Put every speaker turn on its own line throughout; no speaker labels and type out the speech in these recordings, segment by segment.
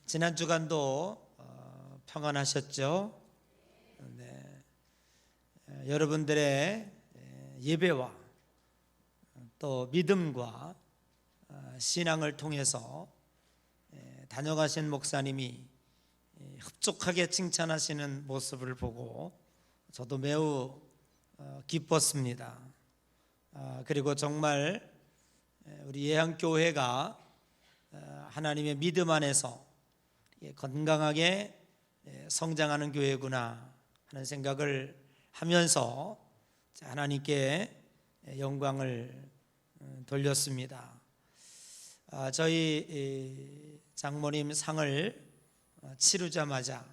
지난 주간도 평안하셨죠? 네. 여러분들의 예배와 또 믿음과 신앙을 통해서 다녀가신 목사님이 흡족하게 칭찬하시는 모습을 보고 저도 매우 기뻤습니다. 그리고 정말 우리 예향교회가 하나님의 믿음 안에서 건강하게 성장하는 교회구나 하는 생각을 하면서 하나님께 영광을 돌렸습니다. 저희 장모님 상을 치르자마자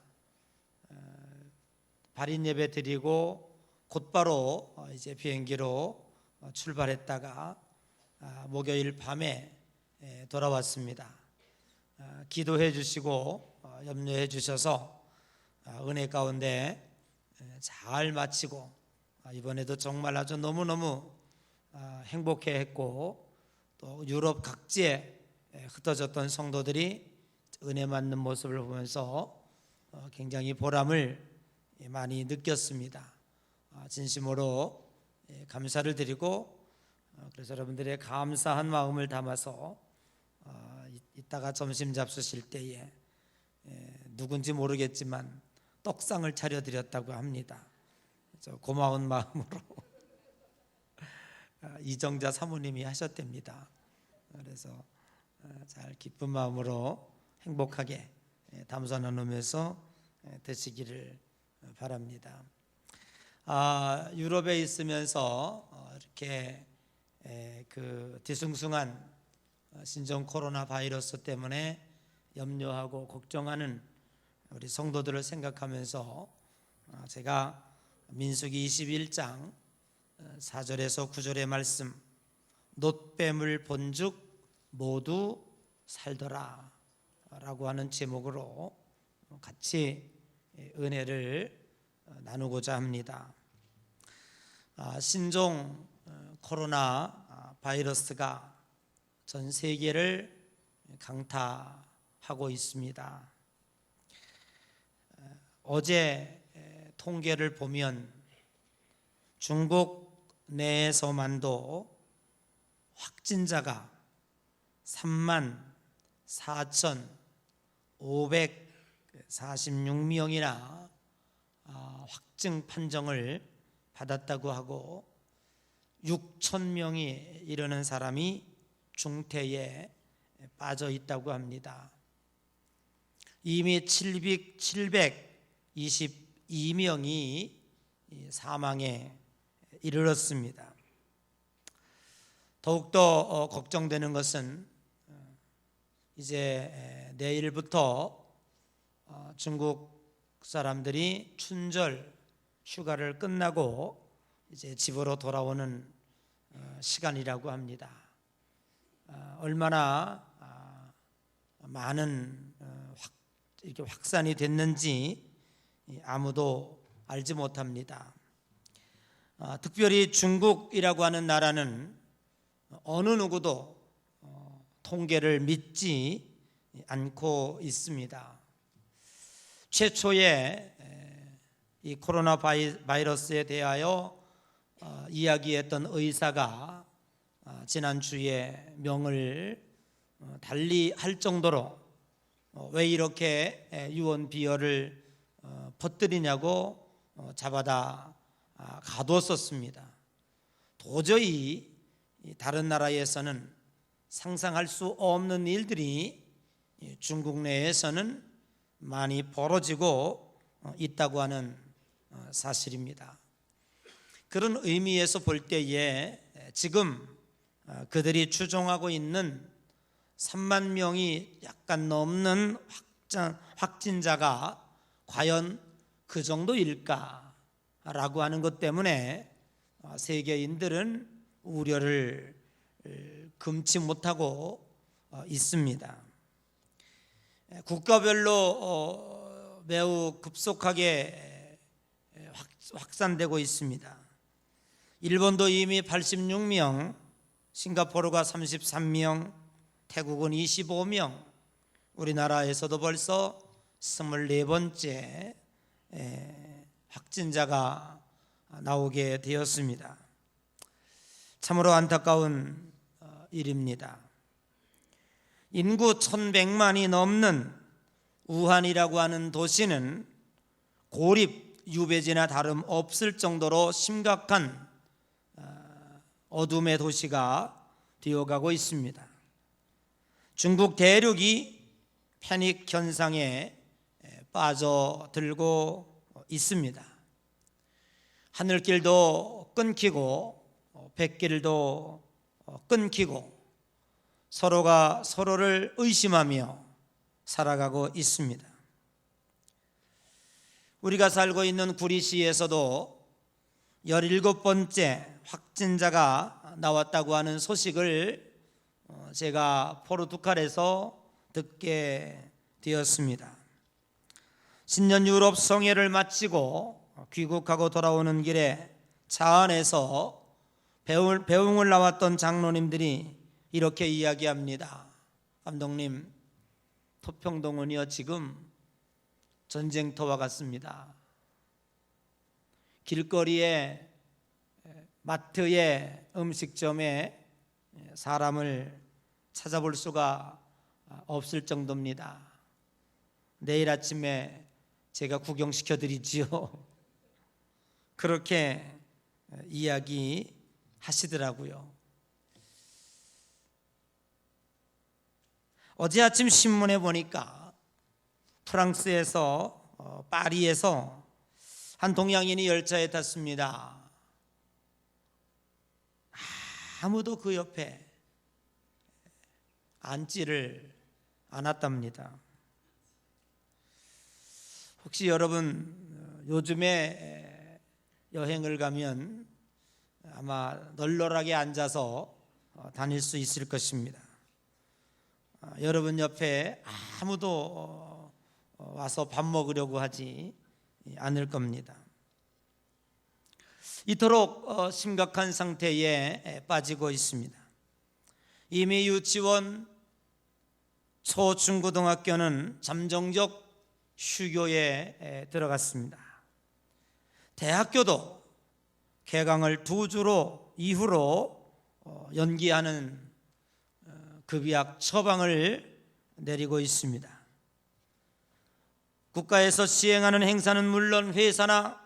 발인 예배 드리고 곧바로 이제 비행기로 출발했다가 목요일 밤에 돌아왔습니다. 기도해 주시고 염려해 주셔서 은혜 가운데 잘 마치고 이번에도 정말 아주 너무너무 행복해 했고 또 유럽 각지에 흩어졌던 성도들이 은혜 받는 모습을 보면서 굉장히 보람을 많이 느꼈습니다. 진심으로 감사를 드리고 그래서 여러분들의 감사한 마음을 담아서 이따가 점심 잡수실 때에 누군지 모르겠지만 떡상을 차려드렸다고 합니다. 고마운 마음으로 이정자 사모님이 하셨답니다. 그래서 잘 기쁜 마음으로 행복하게 담소 나누면서 드시기를 바랍니다. 유럽에 있으면서 이렇게 그 뒤숭숭한 신종 코로나 바이러스 때문에 염려하고 걱정하는 우리 성도들을 생각하면서 제가 민수기 21장 4절에서 9절의 말씀 놋뱀을 본즉 모두 살더라 라고 하는 제목으로 같이 은혜를 나누고자 합니다. 신종 코로나 바이러스가 전 세계를 강타하고 있습니다. 어제 통계를 보면 중국 내에서만도 확진자가 34,546명이나 확증 판정을 받았다고 하고 6,000명이 이르는 사람이 중태에 빠져 있다고 합니다. 이미 722명이 사망에 이르렀습니다. 더욱더 걱정되는 것은 이제 내일부터 중국 사람들이 춘절 휴가를 끝나고 이제 집으로 돌아오는 시간이라고 합니다. 얼마나 많은 이렇게 확산이 됐는지 아무도 알지 못합니다. 특별히 중국이라고 하는 나라는 어느 누구도 통계를 믿지 않고 있습니다. 최초에 이 코로나 바이러스에 대하여 이야기했던 의사가 지난주에 명을 달리 할 정도로 왜 이렇게 유언비어를 퍼뜨리냐고 잡아다 가두었었습니다. 도저히 다른 나라에서는 상상할 수 없는 일들이 중국 내에서는 많이 벌어지고 있다고 하는 사실입니다. 그런 의미에서 볼 때에 지금 그들이 추정하고 있는 3만 명이 약간 넘는 확진자가 과연 그 정도일까라고 하는 것 때문에 세계인들은 우려를 금치 못하고 있습니다. 국가별로 매우 급속하게 확산되고 있습니다. 일본도 이미 86명, 싱가포르가 33명, 태국은 25명, 우리나라에서도 벌써 24번째 확진자가 나오게 되었습니다. 참으로 안타까운 일입니다. 인구 1100만이 넘는 우한이라고 하는 도시는 고립 유배지나 다름없을 정도로 심각한 어둠의 도시가 되어가고 있습니다. 중국 대륙이 패닉 현상에 빠져들고 있습니다. 하늘길도 끊기고 뱃길도 끊기고 서로가 서로를 의심하며 살아가고 있습니다. 우리가 살고 있는 구리시에서도 17번째 확진자가 나왔다고 하는 소식을 제가 포르투갈에서 듣게 되었습니다. 신년 유럽 성회를 마치고 귀국하고 돌아오는 길에 차 안에서 배웅을 나왔던 장로님들이 이렇게 이야기합니다. 감독님, 토평동은요 지금 전쟁터와 같습니다. 길거리에, 마트에, 음식점에 사람을 찾아볼 수가 없을 정도입니다. 내일 아침에 제가 구경시켜 드리지요. 그렇게 이야기하시더라고요. 어제 아침 신문에 보니까 프랑스에서 파리에서 한 동양인이 열차에 탔습니다. 아무도 그 옆에 앉지를 않았답니다. 혹시 여러분 요즘에 여행을 가면 아마 널널하게 앉아서 다닐 수 있을 것입니다. 여러분 옆에 아무도 와서 밥 먹으려고 하지 않을 겁니다. 이토록 심각한 상태에 빠지고 있습니다. 이미 유치원, 초, 중고등학교는 잠정적 휴교에 들어갔습니다. 대학교도 개강을 2주 이후로 연기하는 급약 처방을 내리고 있습니다. 국가에서 시행하는 행사는 물론 회사나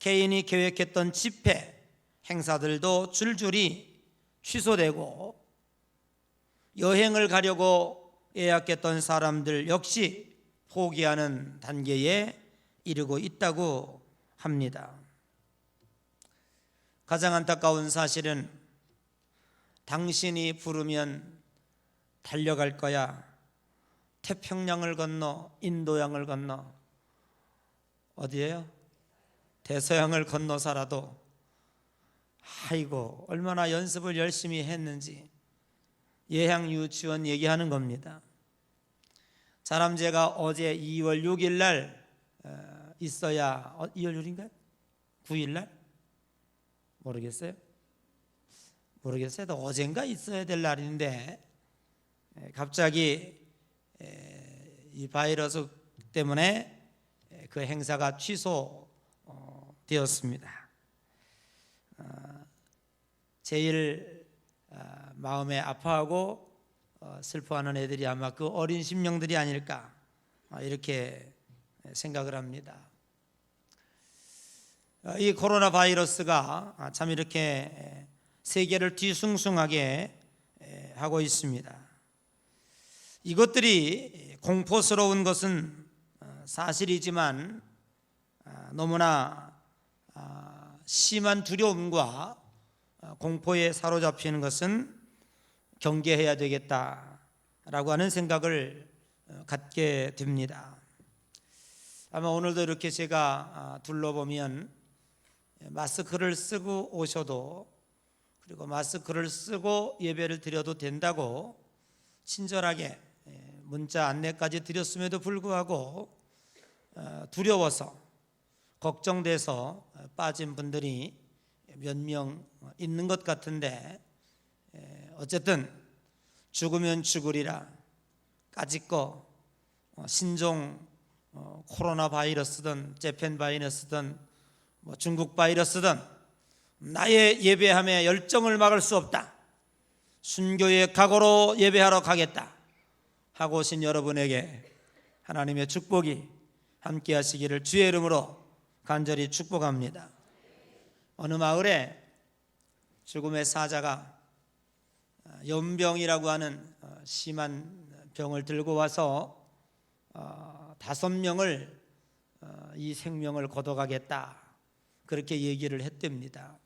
개인이 계획했던 집회, 행사들도 줄줄이 취소되고 여행을 가려고 예약했던 사람들 역시 포기하는 단계에 이르고 있다고 합니다. 가장 안타까운 사실은 당신이 부르면 달려갈 거야. 태평양을 건너 인도양을 건너 어디예요? 대서양을 건너서라도 아이고 얼마나 연습을 열심히 했는지 예향 유치원 얘기하는 겁니다. 사람제가 어제 2월 6일 날 있어야 2월 6일인가요? 9일 날? 모르겠어요. 또 어젠가 있어야 될 날인데 갑자기 이 바이러스 때문에 그 행사가 취소되었습니다. 제일 마음에 아파하고 슬퍼하는 애들이 아마 그 어린 심령들이 아닐까 이렇게 생각을 합니다. 이 코로나 바이러스가 참 이렇게 세계를 뒤숭숭하게 하고 있습니다. 이것들이 공포스러운 것은 사실이지만 너무나 심한 두려움과 공포에 사로잡히는 것은 경계해야 되겠다라고 하는 생각을 갖게 됩니다. 아마 오늘도 이렇게 제가 둘러보면 마스크를 쓰고 오셔도 그리고 마스크를 쓰고 예배를 드려도 된다고 친절하게 문자 안내까지 드렸음에도 불구하고 두려워서 걱정돼서 빠진 분들이 몇 명 있는 것 같은데 어쨌든 죽으면 죽으리라 까짓 거 신종 코로나 바이러스든 재팬 바이러스든 중국 바이러스든 나의 예배함에 열정을 막을 수 없다, 순교의 각오로 예배하러 가겠다 하고 오신 여러분에게 하나님의 축복이 함께 하시기를 주의 이름으로 간절히 축복합니다. 어느 마을에 죽음의 사자가 연병이라고 하는 심한 병을 들고 와서 5명을 이 생명을 거둬가겠다 그렇게 얘기를 했답니다.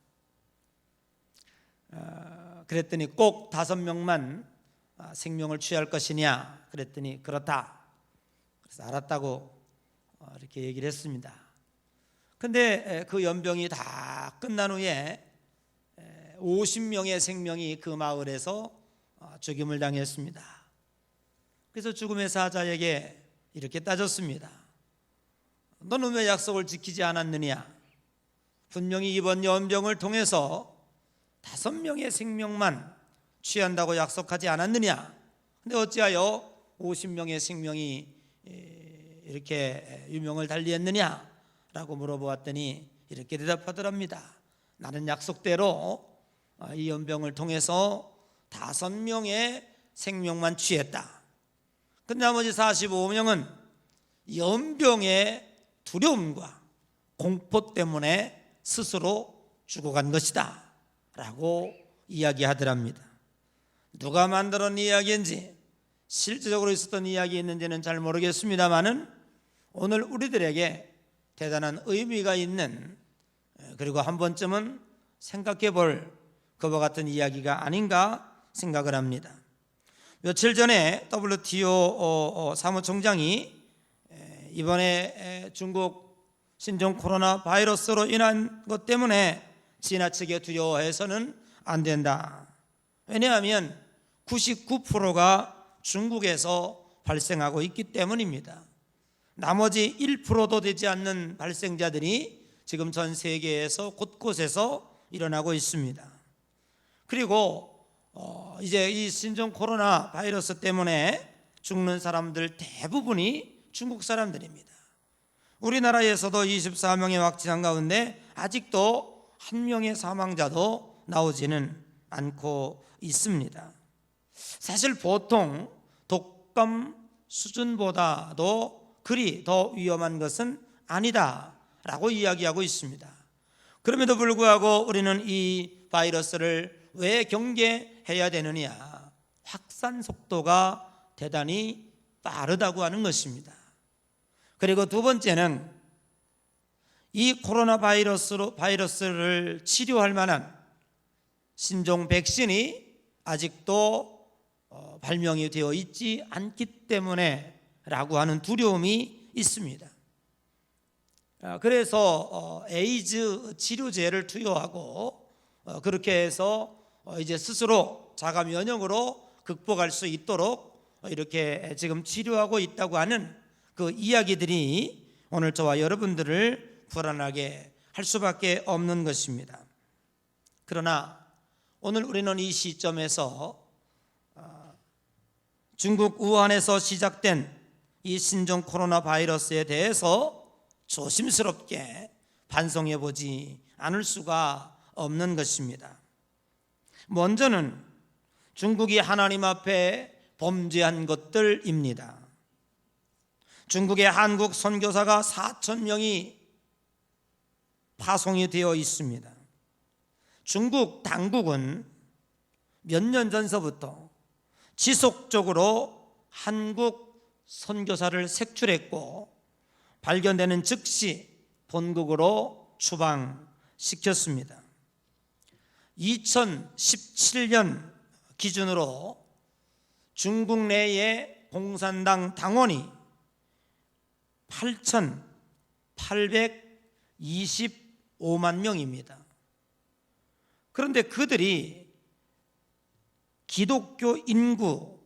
그랬더니 꼭 5명만 생명을 취할 것이냐 그랬더니 그렇다. 그래서 알았다고 이렇게 얘기를 했습니다. 근데 그 연병이 다 끝난 후에 50명의 생명이 그 마을에서 죽임을 당했습니다. 그래서 죽음의 사자에게 이렇게 따졌습니다. 너는 왜 약속을 지키지 않았느냐? 분명히 이번 연병을 통해서 5명의 생명만 취한다고 약속하지 않았느냐? 근데 어찌하여 50명의 생명이 이렇게 유명을 달리했느냐? 라고 물어보았더니 이렇게 대답하더랍니다. 나는 약속대로 이 연병을 통해서 5명의 생명만 취했다. 근데 나머지 45명은 연병의 두려움과 공포 때문에 스스로 죽어간 것이다 라고 이야기하더랍니다. 누가 만들어낸 이야기인지 실제적으로 있었던 이야기였는지는 잘 모르겠습니다만은 오늘 우리들에게 대단한 의미가 있는, 그리고 한 번쯤은 생각해 볼 그와 같은 이야기가 아닌가 생각을 합니다. 며칠 전에 WTO 사무총장이 이번에 중국 신종 코로나 바이러스로 인한 것 때문에 지나치게 두려워해서는 안 된다. 왜냐하면 99%가 중국에서 발생하고 있기 때문입니다. 나머지 1%도 되지 않는 발생자들이 지금 전 세계에서 곳곳에서 일어나고 있습니다. 그리고 이제 이 신종 코로나 바이러스 때문에 죽는 사람들 대부분이 중국 사람들입니다. 우리나라에서도 24명의 확진자 가운데 아직도 1명의 사망자도 나오지는 않고 있습니다. 사실 보통 독감 수준보다도 그리 더 위험한 것은 아니다라고 이야기하고 있습니다. 그럼에도 불구하고 우리는 이 바이러스를 왜 경계해야 되느냐? 확산 속도가 대단히 빠르다고 하는 것입니다. 그리고 두 번째는 이 코로나 바이러스를 치료할 만한 신종 백신이 아직도 발명이 되어 있지 않기 때문에 라고 하는 두려움이 있습니다. 그래서 에이즈 치료제를 투여하고 그렇게 해서 이제 스스로 자가 면역으로 극복할 수 있도록 이렇게 지금 치료하고 있다고 하는 그 이야기들이 오늘 저와 여러분들을 불안하게 할 수밖에 없는 것입니다. 그러나 오늘 우리는 이 시점에서 중국 우한에서 시작된 이 신종 코로나 바이러스에 대해서 조심스럽게 반성해 보지 않을 수가 없는 것입니다. 먼저는 중국이 하나님 앞에 범죄한 것들입니다. 중국의 한국 선교사가 4,000명이 파송이 되어 있습니다. 중국 당국은 몇 년 전서부터 지속적으로 한국 선교사를 색출했고 발견되는 즉시 본국으로 추방시켰습니다. 2017년 기준으로 중국 내의 공산당 당원이 8,825만 명입니다. 그런데 그들이 기독교 인구,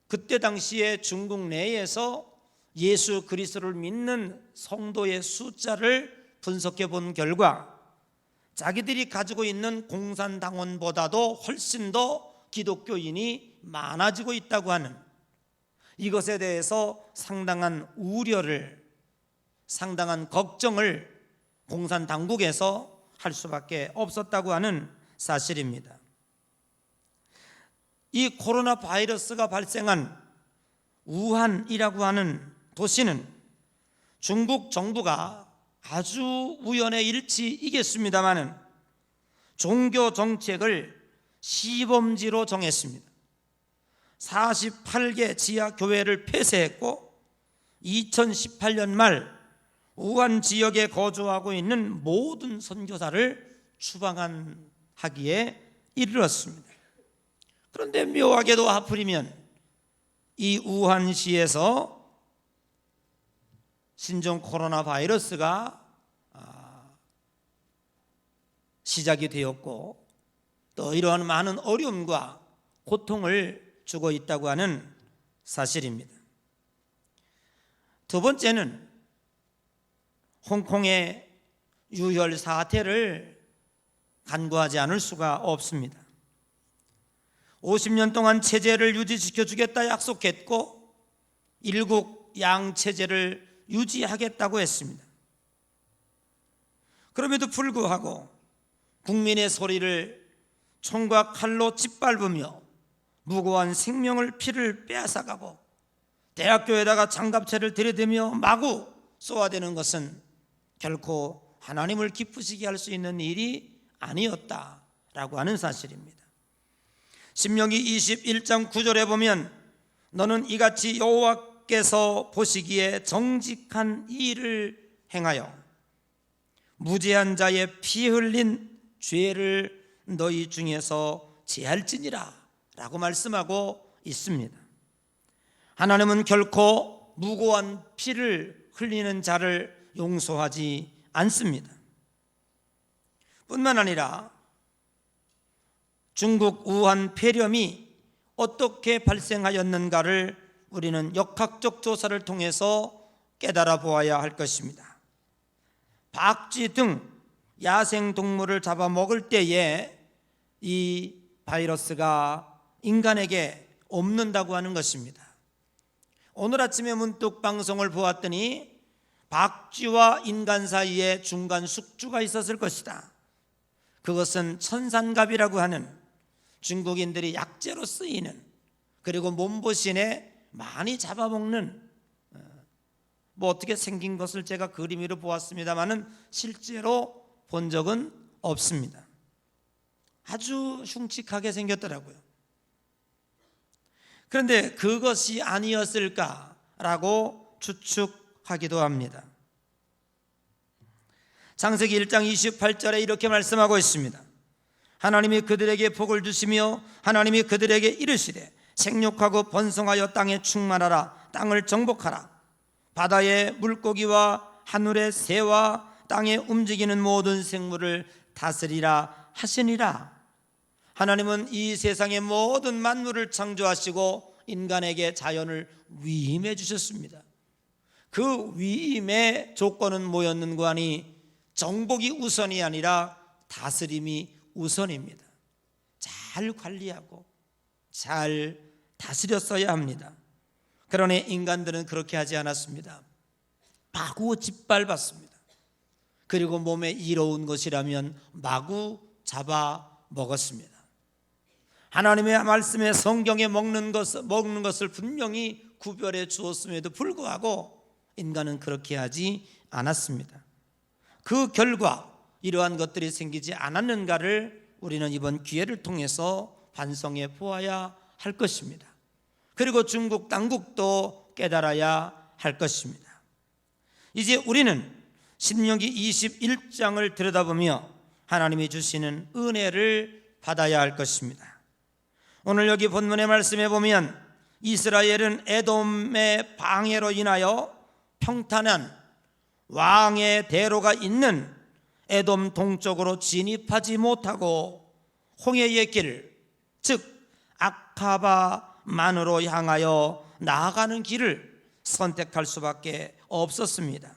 그때 당시에 중국 내에서 예수 그리스도를 믿는 성도의 숫자를 분석해 본 결과 자기들이 가지고 있는 공산당원보다도 훨씬 더 기독교인이 많아지고 있다고 하는, 이것에 대해서 상당한 우려를, 상당한 걱정을 공산당국에서 할 수밖에 없었다고 하는 사실입니다. 이 코로나 바이러스가 발생한 우한이라고 하는 도시는 중국 정부가 아주 우연의 일치이겠습니다마는 종교 정책을 시범지로 정했습니다. 48개 지하 교회를 폐쇄했고 2018년 말 우한 지역에 거주하고 있는 모든 선교사를 추방하기에 이르렀습니다. 그런데 묘하게도 하필이면 이 우한시에서 신종 코로나 바이러스가 시작이 되었고 또 이러한 많은 어려움과 고통을 주고 있다고 하는 사실입니다. 두 번째는 홍콩의 유혈 사태를 간과하지 않을 수가 없습니다. 50년 동안 체제를 유지시켜 주겠다 약속했고 일국 양체제를 유지하겠다고 했습니다. 그럼에도 불구하고 국민의 소리를 총과 칼로 짓밟으며 무고한 생명을 피를 빼앗아가고 대학교에다가 장갑차를 들이대며 마구 쏘아대는 것은 결코 하나님을 기쁘시게 할 수 있는 일이 아니었다라고 하는 사실입니다. 신명기 21장 9절에 보면 너는 이같이 여호와께서 보시기에 정직한 일을 행하여 무죄한 자의 피 흘린 죄를 너희 중에서 제할지니라 라고 말씀하고 있습니다. 하나님은 결코 무고한 피를 흘리는 자를 용서하지 않습니다. 뿐만 아니라 중국 우한 폐렴이 어떻게 발생하였는가를 우리는 역학적 조사를 통해서 깨달아 보아야 할 것입니다. 박쥐 등 야생동물을 잡아먹을 때에 이 바이러스가 인간에게 옮는다고 하는 것입니다. 오늘 아침에 문득 방송을 보았더니 박쥐와 인간 사이에 중간 숙주가 있었을 것이다. 그것은 천산갑이라고 하는 중국인들이 약재로 쓰이는, 그리고 몸보신에 많이 잡아먹는, 뭐 어떻게 생긴 것을 제가 그림 위로 보았습니다마는 실제로 본 적은 없습니다. 아주 흉측하게 생겼더라고요. 그런데 그것이 아니었을까라고 추측하기도 합니다. 창세기 1장 28절에 이렇게 말씀하고 있습니다. 하나님이 그들에게 복을 주시며 하나님이 그들에게 이르시되 생육하고 번성하여 땅에 충만하라. 땅을 정복하라. 바다의 물고기와 하늘의 새와 땅에 움직이는 모든 생물을 다스리라 하시니라. 하나님은 이 세상의 모든 만물을 창조하시고 인간에게 자연을 위임해 주셨습니다. 그 위임의 조건은 뭐였는가 하니 정복이 우선이 아니라 다스림이 우선입니다. 잘 관리하고 잘 다스렸어야 합니다. 그러나 인간들은 그렇게 하지 않았습니다. 마구 짓밟았습니다. 그리고 몸에 이로운 것이라면 마구 잡아 먹었습니다. 하나님의 말씀에 성경에 먹는 것을 분명히 구별해 주었음에도 불구하고 인간은 그렇게 하지 않았습니다. 그 결과 이러한 것들이 생기지 않았는가를 우리는 이번 기회를 통해서 반성해 보아야 할 것입니다. 그리고 중국 당국도 깨달아야 할 것입니다. 이제 우리는 신명기 21장을 들여다보며 하나님이 주시는 은혜를 받아야 할 것입니다. 오늘 여기 본문의 말씀에 보면 이스라엘은 에돔의 방해로 인하여 평탄한 왕의 대로가 있는 에돔 동쪽으로 진입하지 못하고 홍해의 길, 즉 아카바만으로 향하여 나아가는 길을 선택할 수밖에 없었습니다.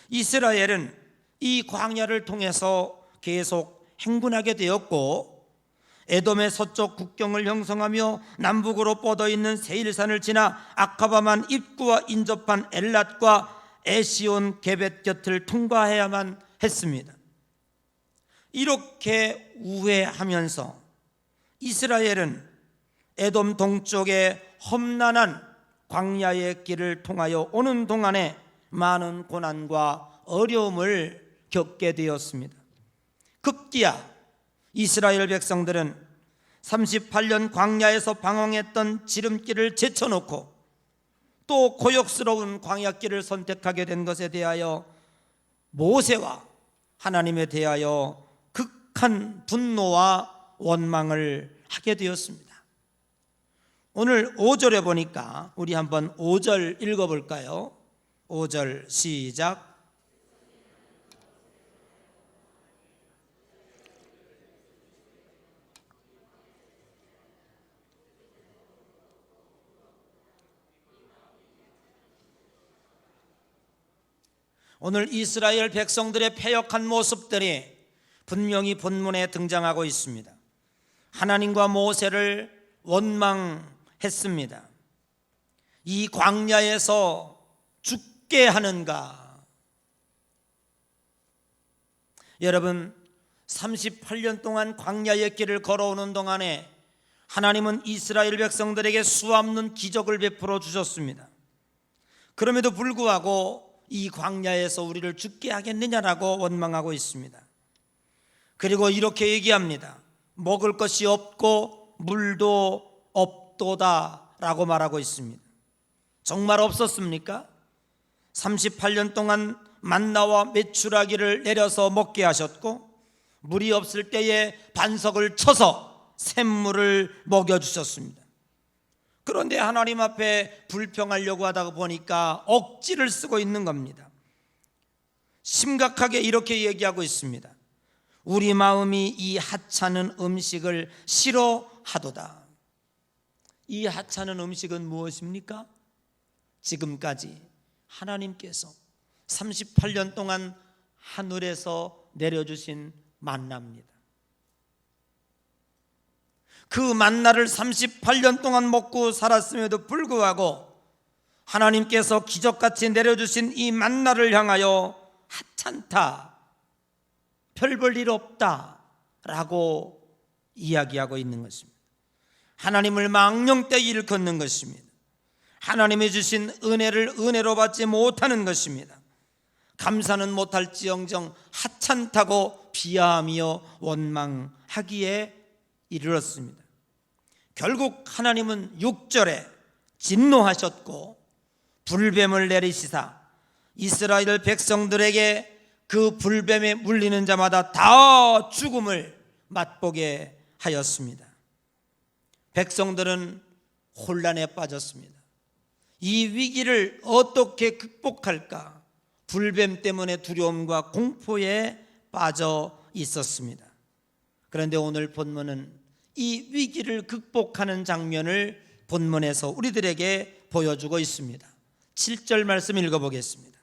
이스라엘은 이 광야를 통해서 계속 행군하게 되었고 에돔의 서쪽 국경을 형성하며 남북으로 뻗어 있는 세일산을 지나 아카바만 입구와 인접한 엘랏과 에시온 게벳 곁을 통과해야만 했습니다. 이렇게 우회하면서 이스라엘은 에돔 동쪽의 험난한 광야의 길을 통하여 오는 동안에 많은 고난과 어려움을 겪게 되었습니다. 급기야 이스라엘 백성들은 38년 광야에서 방황했던 지름길을 제쳐놓고 또 고역스러운 광야길을 선택하게 된 것에 대하여 모세와 하나님에 대하여 극한 분노와 원망을 하게 되었습니다. 오늘 5절에 보니까 우리 한번 5절 읽어볼까요? 5절 시작. 오늘 이스라엘 백성들의 패역한 모습들이 분명히 본문에 등장하고 있습니다. 하나님과 모세를 원망했습니다. 이 광야에서 죽게 하는가? 여러분, 38년 동안 광야의 길을 걸어오는 동안에 하나님은 이스라엘 백성들에게 수없는 기적을 베풀어 주셨습니다. 그럼에도 불구하고 이 광야에서 우리를 죽게 하겠느냐라고 원망하고 있습니다. 그리고 이렇게 얘기합니다. 먹을 것이 없고 물도 없도다 라고 말하고 있습니다. 정말 없었습니까? 38년 동안 만나와 메추라기를 내려서 먹게 하셨고 물이 없을 때에 반석을 쳐서 샘물을 먹여주셨습니다. 그런데 하나님 앞에 불평하려고 하다 보니까 억지를 쓰고 있는 겁니다. 심각하게 이렇게 얘기하고 있습니다. 우리 마음이 이 하찮은 음식을 싫어하도다. 이 하찮은 음식은 무엇입니까? 지금까지 하나님께서 38년 동안 하늘에서 내려주신 만나입니다. 그 만나를 38년 동안 먹고 살았음에도 불구하고 하나님께서 기적같이 내려주신 이 만나를 향하여 하찮다, 별 볼 일 없다 라고 이야기하고 있는 것입니다. 하나님을 망령되이 일컫는 것입니다. 하나님이 주신 은혜를 은혜로 받지 못하는 것입니다. 감사는 못할지언정 하찮다고 비하하며 원망하기에 이르렀습니다. 결국 하나님은 6절에 진노하셨고 불뱀을 내리시사 이스라엘 백성들에게 그 불뱀에 물리는 자마다 다 죽음을 맛보게 하였습니다. 백성들은 혼란에 빠졌습니다. 이 위기를 어떻게 극복할까? 불뱀 때문에 두려움과 공포에 빠져 있었습니다. 그런데 오늘 본문은 이 위기를 극복하는 장면을 본문에서 우리들에게 보여주고 있습니다. 7절 말씀 읽어보겠습니다.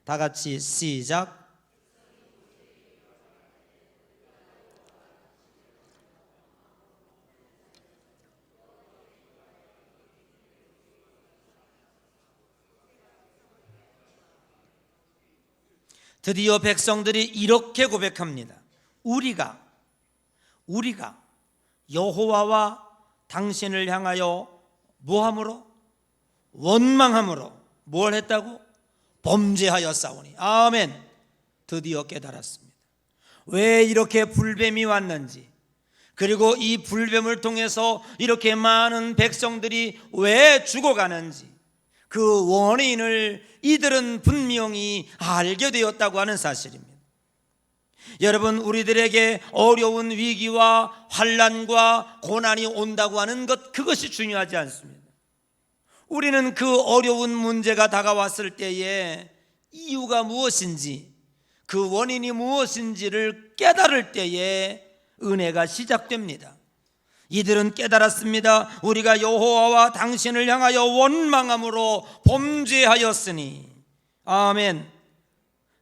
다 같이 시작. 드디어 백성들이 이렇게 고백합니다. 우리가 여호와와 당신을 향하여 뭐함으로? 원망함으로 뭘 했다고? 범죄하였사오니. 아멘. 드디어 깨달았습니다. 왜 이렇게 불뱀이 왔는지, 그리고 이 불뱀을 통해서 이렇게 많은 백성들이 왜 죽어가는지 그 원인을 이들은 분명히 알게 되었다고 하는 사실입니다. 여러분, 우리들에게 어려운 위기와 환난과 고난이 온다고 하는 것, 그것이 중요하지 않습니다. 우리는 그 어려운 문제가 다가왔을 때에 이유가 무엇인지, 그 원인이 무엇인지를 깨달을 때에 은혜가 시작됩니다. 이들은 깨달았습니다. 우리가 여호와와 당신을 향하여 원망함으로 범죄하였으니. 아멘.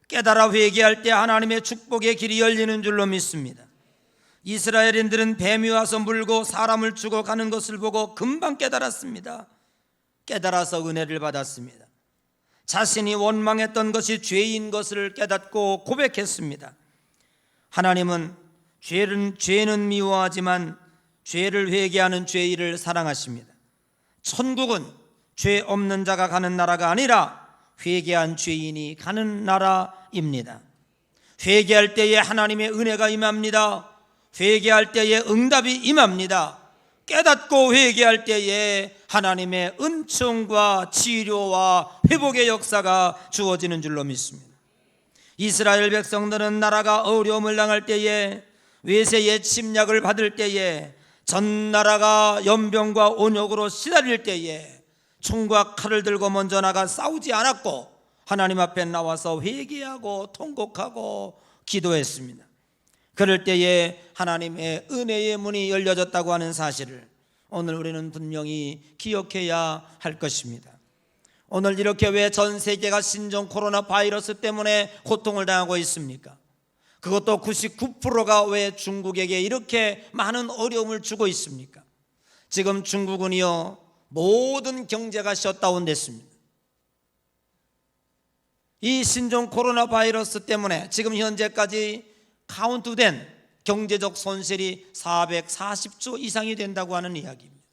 깨달아 회개할 때 하나님의 축복의 길이 열리는 줄로 믿습니다. 이스라엘인들은 뱀이 와서 물고 사람을 주고 가는 것을 보고 금방 깨달았습니다. 깨달아서 은혜를 받았습니다. 자신이 원망했던 것이 죄인 것을 깨닫고 고백했습니다. 하나님은 죄는 미워하지만 죄를 회개하는 죄인을 사랑하십니다. 천국은 죄 없는 자가 가는 나라가 아니라 회개한 죄인이 가는 나라입니다. 회개할 때에 하나님의 은혜가 임합니다. 회개할 때에 응답이 임합니다. 깨닫고 회개할 때에 하나님의 은총과 치료와 회복의 역사가 주어지는 줄로 믿습니다. 이스라엘 백성들은 나라가 어려움을 당할 때에, 외세의 침략을 받을 때에, 전 나라가 연병과 온역으로 시달릴 때에 총과 칼을 들고 먼저 나가 싸우지 않았고 하나님 앞에 나와서 회개하고 통곡하고 기도했습니다. 그럴 때에 하나님의 은혜의 문이 열려졌다고 하는 사실을 오늘 우리는 분명히 기억해야 할 것입니다. 오늘 이렇게 왜 전 세계가 신종 코로나 바이러스 때문에 고통을 당하고 있습니까? 그것도 99%가 왜 중국에게 이렇게 많은 어려움을 주고 있습니까? 지금 중국은요, 모든 경제가 셧다운 됐습니다. 이 신종 코로나 바이러스 때문에 지금 현재까지 카운트된 경제적 손실이 440조 이상이 된다고 하는 이야기입니다.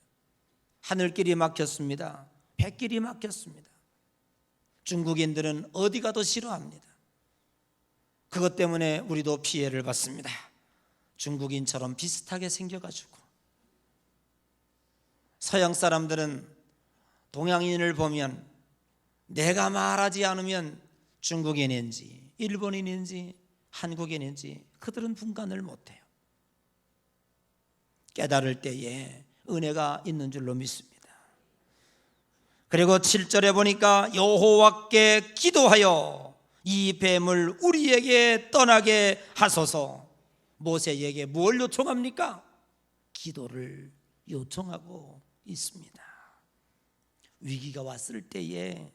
하늘길이 막혔습니다. 백길이 막혔습니다. 중국인들은 어디 가도 싫어합니다. 그것 때문에 우리도 피해를 받습니다. 중국인처럼 비슷하게 생겨가지고. 서양 사람들은 동양인을 보면 내가 말하지 않으면 중국인인지 일본인인지 한국인인지 그들은 분간을 못해요. 깨달을 때에 은혜가 있는 줄로 믿습니다. 그리고 7절에 보니까 여호와께 기도하여 이 뱀을 우리에게 떠나게 하소서. 모세에게 뭘 요청합니까? 기도를 요청하고 있습니다. 위기가 왔을 때에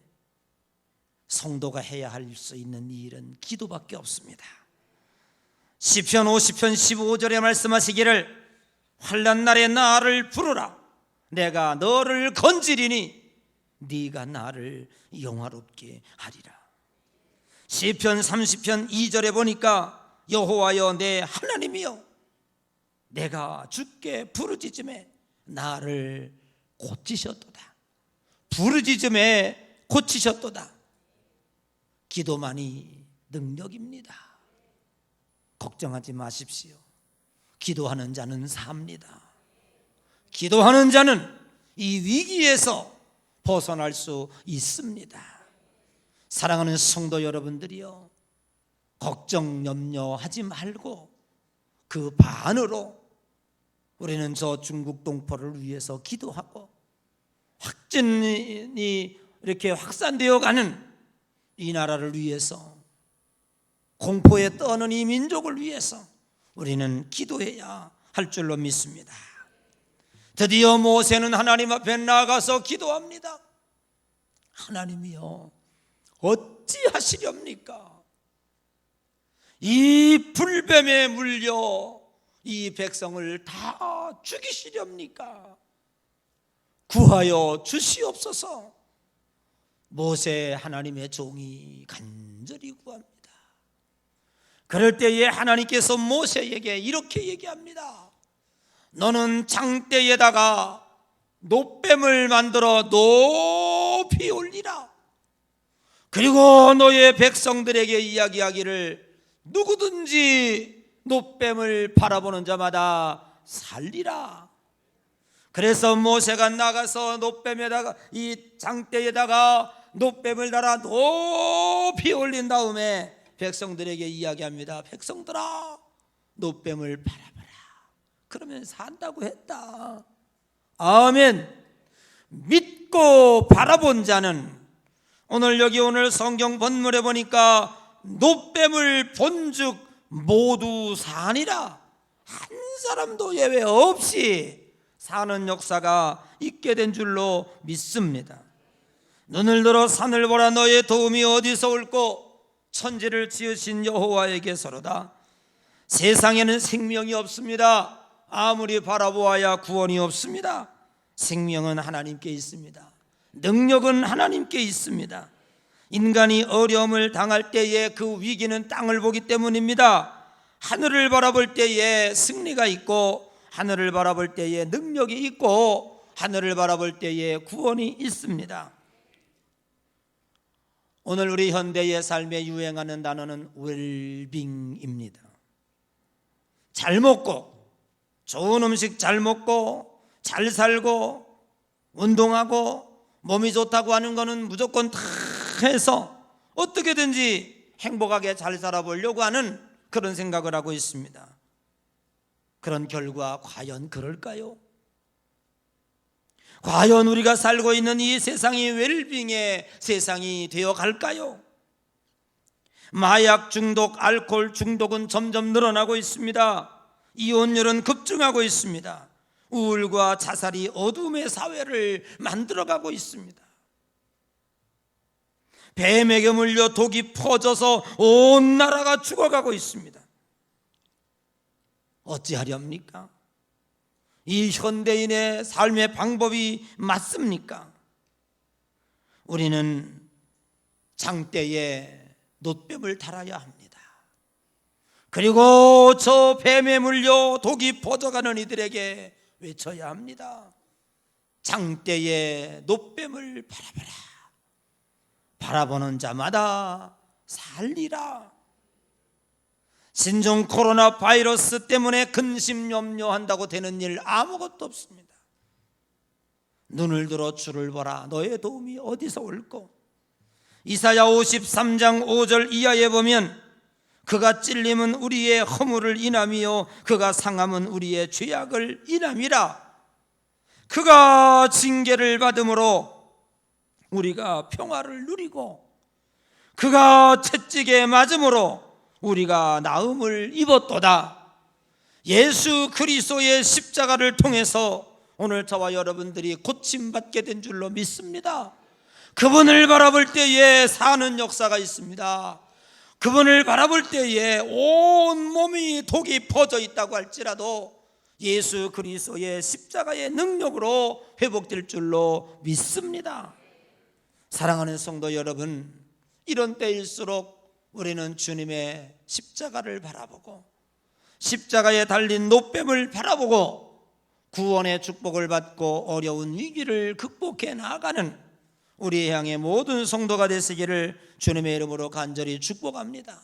성도가 해야 할 수 있는 일은 기도밖에 없습니다. 시편 50편 15절에 말씀하시기를 환난 날에 나를 부르라. 내가 너를 건지리니 네가 나를 영화롭게 하리라. 시편 30편 2절에 보니까 여호와여 내 하나님이여 내가 주께 부르짖음에 나를 고치셨도다. 부르짖음에 고치셨도다. 기도만이 능력입니다. 걱정하지 마십시오. 기도하는 자는 삽니다. 기도하는 자는 이 위기에서 벗어날 수 있습니다. 사랑하는 성도 여러분들이요, 걱정 염려하지 말고 그 반으로 우리는 저 중국 동포를 위해서 기도하고 확진이 이렇게 확산되어 가는 이 나라를 위해서, 공포에 떠는 이 민족을 위해서 우리는 기도해야 할 줄로 믿습니다. 드디어 모세는 하나님 앞에 나가서 기도합니다. 하나님이여 어찌하시렵니까? 이 불뱀에 물려 이 백성을 다 죽이시렵니까? 구하여 주시옵소서. 모세 하나님의 종이 간절히 구합니다. 그럴 때에 하나님께서 모세에게 이렇게 얘기합니다. 너는 장대에다가 놋뱀을 만들어 높이 올리라. 그리고 너의 백성들에게 이야기하기를 누구든지 놋뱀을 바라보는 자마다 살리라. 그래서 모세가 나가서 놋뱀에다가 이 장대에다가 놋뱀을 달아 높이 올린 다음에 백성들에게 이야기합니다. 백성들아, 놋뱀을 바라봐라. 그러면 산다고 했다. 아멘. 믿고 바라본 자는, 오늘 여기 오늘 성경 본문에 보니까 놋뱀을 본즉 모두 사니라. 한 사람도 예외 없이 사는 역사가 있게 된 줄로 믿습니다. 눈을 들어 산을 보라. 너의 도움이 어디서 올꼬? 천지를 지으신 여호와에게서로다. 세상에는 생명이 없습니다. 아무리 바라보아야 구원이 없습니다. 생명은 하나님께 있습니다. 능력은 하나님께 있습니다. 인간이 어려움을 당할 때에 그 위기는 땅을 보기 때문입니다. 하늘을 바라볼 때에 승리가 있고, 하늘을 바라볼 때에 능력이 있고, 하늘을 바라볼 때에 구원이 있습니다. 오늘 우리 현대의 삶에 유행하는 단어는 웰빙입니다. 잘 먹고, 좋은 음식 잘 먹고, 잘 살고, 운동하고, 몸이 좋다고 하는 거는 무조건 다 해서 어떻게든지 행복하게 잘 살아보려고 하는 그런 생각을 하고 있습니다. 그런 결과 과연 그럴까요? 과연 우리가 살고 있는 이 세상이 웰빙의 세상이 되어 갈까요? 마약 중독, 알코올 중독은 점점 늘어나고 있습니다. 이혼율은 급증하고 있습니다. 우울과 자살이 어둠의 사회를 만들어가고 있습니다. 뱀에게 물려 독이 퍼져서 온 나라가 죽어가고 있습니다. 어찌하렵니까? 이 현대인의 삶의 방법이 맞습니까? 우리는 장대에 놋뱀을 달아야 합니다. 그리고 저 뱀에 물려 독이 퍼져가는 이들에게 외쳐야 합니다. 장대에 놋뱀을 바라봐라. 바라보는 자마다 살리라. 신종 코로나 바이러스 때문에 근심 염려한다고 되는 일 아무것도 없습니다. 눈을 들어 주를 보라. 너의 도움이 어디서 올꼬? 이사야 53장 5절 이하에 보면 그가 찔림은 우리의 허물을 인함이요 그가 상함은 우리의 죄악을 인함이라. 그가 징계를 받음으로 우리가 평화를 누리고 그가 채찍에 맞음으로 우리가 나음을 입었도다. 예수 그리스도의 십자가를 통해서 오늘 저와 여러분들이 고침받게 된 줄로 믿습니다. 그분을 바라볼 때에 사는 역사가 있습니다. 그분을 바라볼 때에 온 몸이 독이 퍼져 있다고 할지라도 예수 그리스도의 십자가의 능력으로 회복될 줄로 믿습니다. 사랑하는 성도 여러분, 이런 때일수록 우리는 주님의 십자가를 바라보고 십자가에 달린 놋뱀을 바라보고 구원의 축복을 받고 어려운 위기를 극복해 나아가는 우리 향의 모든 성도가 되시기를 주님의 이름으로 간절히 축복합니다.